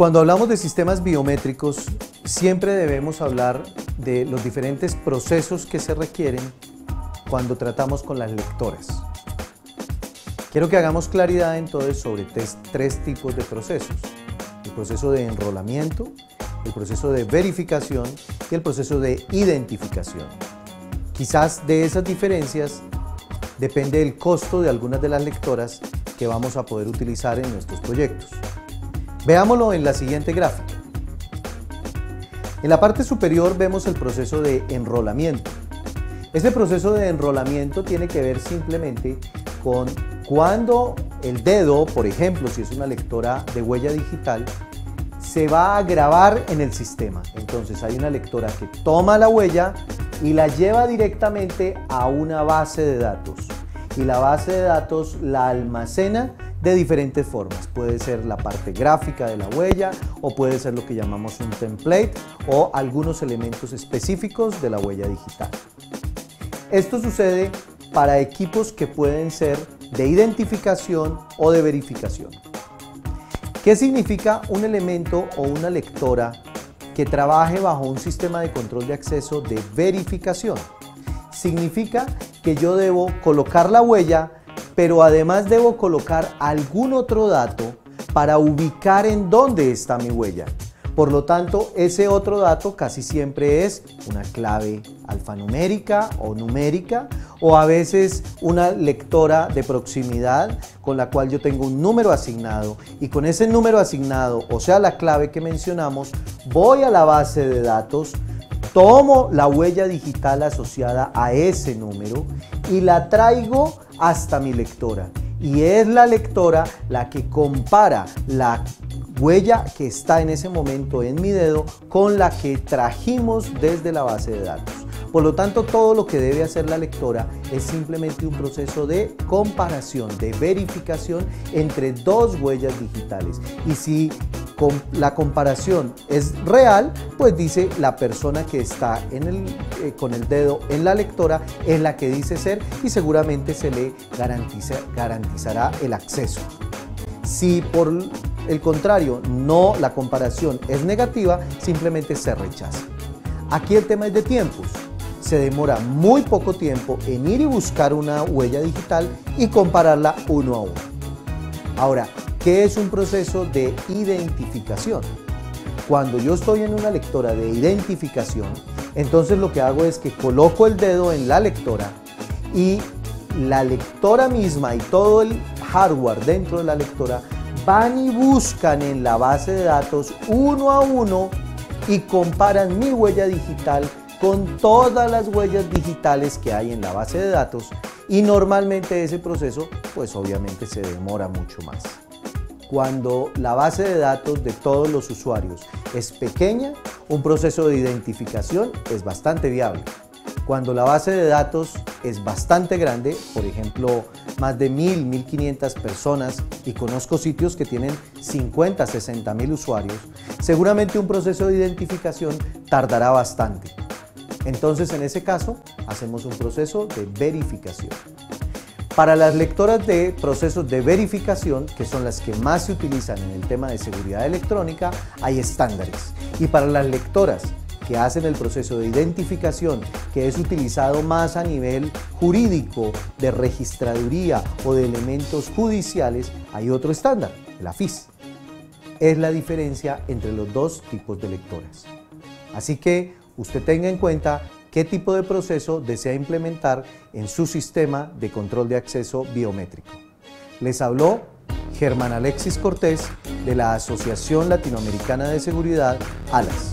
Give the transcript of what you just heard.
Cuando hablamos de sistemas biométricos, siempre debemos hablar de los diferentes procesos que se requieren cuando tratamos con las lectoras. Quiero que hagamos claridad entonces sobre tres tipos de procesos: el proceso de enrolamiento, el proceso de verificación y el proceso de identificación. Quizás de esas diferencias depende el costo de algunas de las lectoras que vamos a poder utilizar en nuestros proyectos. Veámoslo en la siguiente gráfica. En la parte superior vemos el proceso de enrolamiento. Este proceso de enrolamiento tiene que ver simplemente con cuando el dedo, por ejemplo, si es una lectora de huella digital, se va a grabar en el sistema. Entonces hay una lectora que toma la huella y la lleva directamente a una base de datos. Y la base de datos la almacena de diferentes formas. Puede ser la parte gráfica de la huella, o puede ser lo que llamamos un template, o algunos elementos específicos de la huella digital. Esto sucede para equipos que pueden ser de identificación o de verificación. ¿Qué significa un elemento o una lectora que trabaje bajo un sistema de control de acceso de verificación? Significa que yo debo colocar la huella, pero además debo colocar algún otro dato para ubicar en dónde está mi huella. Por lo tanto, ese otro dato casi siempre es una clave alfanumérica o numérica, o a veces una lectora de proximidad con la cual yo tengo un número asignado, y con ese número asignado, o sea la clave que mencionamos, voy a la base de datos, tomo la huella digital asociada a ese número y la traigo hasta mi lectora. Y es la lectora la que compara la huella que está en ese momento en mi dedo con la que trajimos desde la base de datos. Por lo tanto, todo lo que debe hacer la lectora es simplemente un proceso de comparación, de verificación entre dos huellas digitales. Y si la comparación es real, pues dice la persona que está con el dedo en la lectora es la que dice ser, y seguramente se le garantizará el acceso. Si por el contrario la comparación es negativa, simplemente se rechaza. Aquí el tema es de tiempos. Se demora muy poco tiempo en ir y buscar una huella digital y compararla uno a uno. Ahora, ¿qué es un proceso de identificación? Cuando yo estoy en una lectora de identificación, entonces lo que hago es que coloco el dedo en la lectora, y la lectora misma y todo el hardware dentro de la lectora van y buscan en la base de datos uno a uno y comparan mi huella digital con todas las huellas digitales que hay en la base de datos, y normalmente ese proceso pues obviamente se demora mucho más. Cuando la base de datos de todos los usuarios es pequeña, un proceso de identificación es bastante viable. Cuando la base de datos es bastante grande, por ejemplo, más de 1000, 1500 personas, y conozco sitios que tienen 50, 60.000 usuarios, seguramente un proceso de identificación tardará bastante. Entonces, en ese caso, hacemos un proceso de verificación. Para las lectoras de procesos de verificación, que son las que más se utilizan en el tema de seguridad electrónica, hay estándares. Y para las lectoras que hacen el proceso de identificación, que es utilizado más a nivel jurídico, de registraduría o de elementos judiciales, hay otro estándar, el AFIS. Es la diferencia entre los dos tipos de lectoras. Así que usted tenga en cuenta qué tipo de proceso desea implementar en su sistema de control de acceso biométrico. Les habló Germán Alexis Cortés de la Asociación Latinoamericana de Seguridad, ALAS.